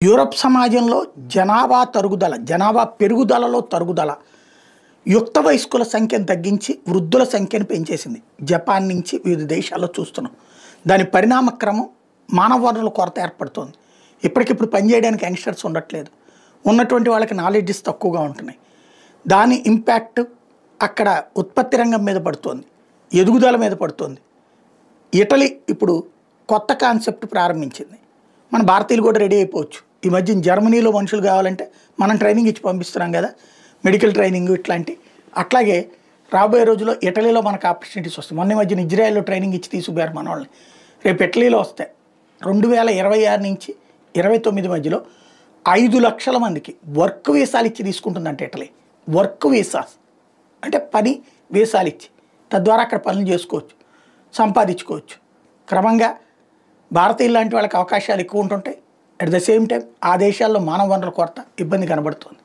Europe సమాజంలో జనాభా పెరుగుదలలో తరుగుదల యుక్త వయస్కుల సంఖ్యను తగ్గించి వృద్ధుల సంఖ్యను పెంచేసింది. జపాన్ నుంచి వివిధ దేశాల్లో చూస్తున్నాం. దాని పరిణామ క్రమం మానవ వనరుల కొరత ఏర్పడుతోంది. ఇప్పటికిప్పుడు పనిచేయడానికి యంగ్స్టర్స్ ఉండట్లేదు. ఉన్నటువంటి వాళ్ళకి నాలెడ్జెస్ తక్కువగా ఉంటున్నాయి. దాని ఇంపాక్ట్ అక్కడ ఉత్పత్తి రంగం మీద పడుతోంది, ఎదుగుదల మీద పడుతోంది. ఇటలీ ఇప్పుడు కొత్త కాన్సెప్ట్ ప్రారంభించింది. మన భారతీయులు కూడా రెడీ అయిపోవచ్చు. ఈ మధ్య జర్మనీలో మనుషులు కావాలంటే మనం ట్రైనింగ్ ఇచ్చి పంపిస్తున్నాం కదా, మెడికల్ ట్రైనింగ్ ఇట్లాంటి. అట్లాగే రాబోయే రోజుల్లో ఇటలీలో మనకు ఆపర్చునిటీస్ వస్తాయి. మొన్న మధ్యన ఇజ్రాయెల్లో ట్రైనింగ్ ఇచ్చి తీసుకుపోయారు మన వాళ్ళని. రేపు ఇటలీలో వస్తాయి. 2026 నుంచి 29 మధ్యలో 5 లక్షల మందికి వర్క్ వీసాలు ఇచ్చి తీసుకుంటుందంటే ఇటలీ. వర్క్ వీసాస్ అంటే పని వీసాలు ఇచ్చి, తద్వారా అక్కడ పనులు చేసుకోవచ్చు, సంపాదించుకోవచ్చు. క్రమంగా భారతీయులు లాంటి వాళ్ళకి అవకాశాలు ఎక్కువ ఉంటుంటాయి. అట్ ద సేమ్ టైం ఆ దేశాల్లో మానవ వనరుల కొరత ఇబ్బంది కనబడుతుంది.